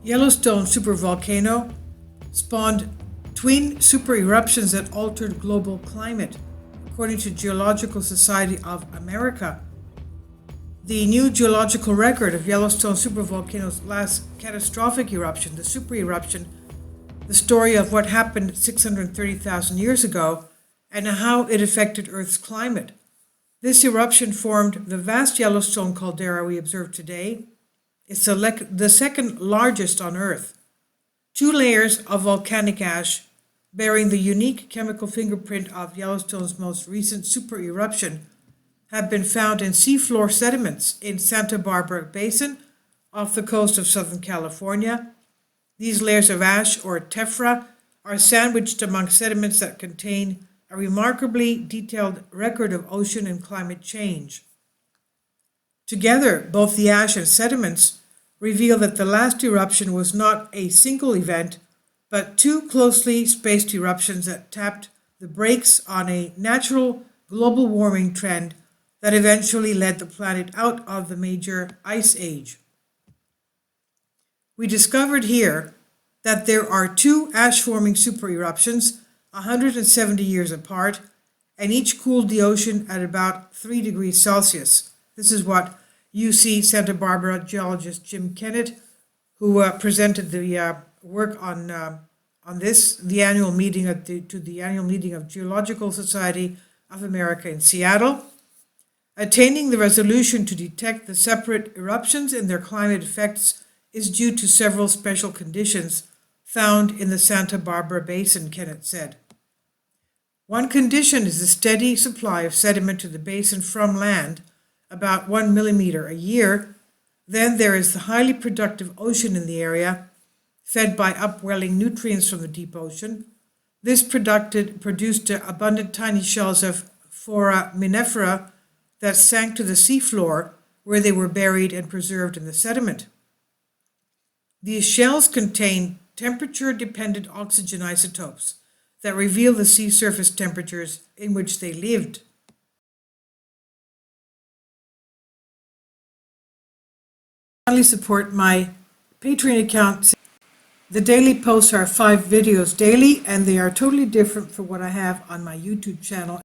Yellowstone supervolcano spawned twin super-eruptions that altered global climate, according to Geological Society of America. The new geological record of Yellowstone supervolcano's last catastrophic eruption, the super-eruption, the story of what happened 630,000 years ago and how it affected Earth's climate. This eruption formed the vast Yellowstone caldera we observe today. It's the second largest on Earth. 2 layers of volcanic ash bearing the unique chemical fingerprint of Yellowstone's most recent super-eruption have been found in seafloor sediments in Santa Barbara Basin off the coast of Southern California. These layers of ash, or tephra, are sandwiched among sediments that contain a remarkably detailed record of ocean and climate change. Together, both the ash and sediments reveal that the last eruption was not a single event, but 2 closely spaced eruptions that tapped the brakes on a natural global warming trend that eventually led the planet out of the major ice age. We discovered here that there are 2 ash-forming super-eruptions 170 years apart, and each cooled the ocean at about 3 degrees Celsius. This is what UC Santa Barbara geologist Jim Kenneth, who presented the work on this, the annual meeting to the annual meeting of Geological Society of America in Seattle. Attaining the resolution to detect the separate eruptions and their climate effects is due to several special conditions found in the Santa Barbara Basin, Kenneth said. One condition is the steady supply of sediment to the basin from land, about 1 millimeter a year. Then there is the highly productive ocean in the area, fed by upwelling nutrients from the deep ocean. This produced abundant tiny shells of foraminifera that sank to the seafloor, where they were buried and preserved in the sediment. These shells contain temperature-dependent oxygen isotopes that reveal the sea surface temperatures in which they lived. Finally, support my Patreon account. The daily posts are 5 videos daily, and they are totally different from what I have on my YouTube channel.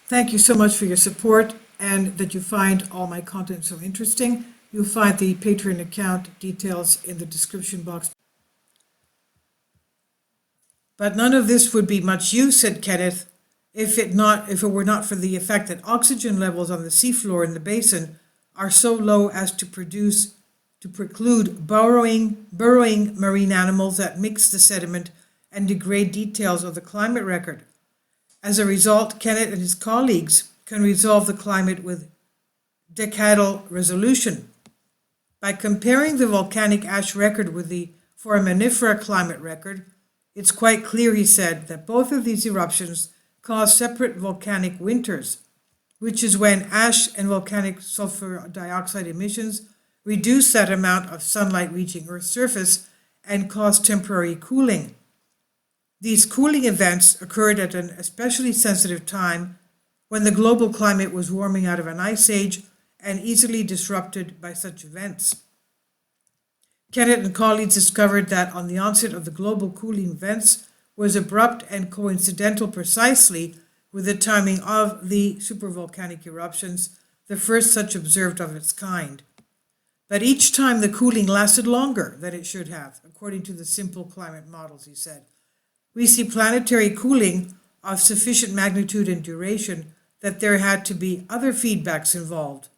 Thank you so much for your support and that you find all my content so interesting. You'll find the Patreon account details in the description box. But none of this would be much use, said Kenneth, if it were not for the effect that oxygen levels on the seafloor in the basin are so low as to preclude burrowing marine animals that mix the sediment and degrade details of the climate record. As a result, Kenneth and his colleagues can resolve the climate with decadal resolution. By comparing the volcanic ash record with the foraminifera climate record, it's quite clear, he said, that both of these eruptions cause separate volcanic winters, which is when ash and volcanic sulfur dioxide emissions reduce that amount of sunlight reaching Earth's surface and cause temporary cooling. These cooling events occurred at an especially sensitive time when the global climate was warming out of an ice age and easily disrupted by such events. Kenneth and colleagues discovered that on the onset of the global cooling events was abrupt and coincidental precisely with the timing of the supervolcanic eruptions, the first such observed of its kind. But each time the cooling lasted longer than it should have, according to the simple climate models, he said. We see planetary cooling of sufficient magnitude and duration that there had to be other feedbacks involved.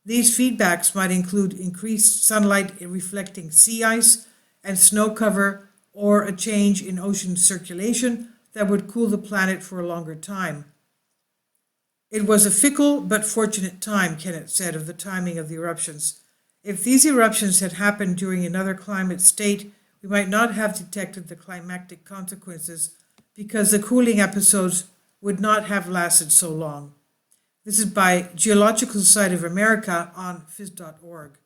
These feedbacks might include increased sunlight reflecting sea ice and snow cover, or a change in ocean circulation that would cool the planet for a longer time. It was a fickle but fortunate time, Kenneth said, of the timing of the eruptions. If these eruptions had happened during another climate state, we might not have detected the climatic consequences because the cooling episodes would not have lasted so long. This is by Geological Society of America on phys.org.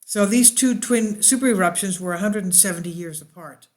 So these 2 twin super-eruptions were 170 years apart.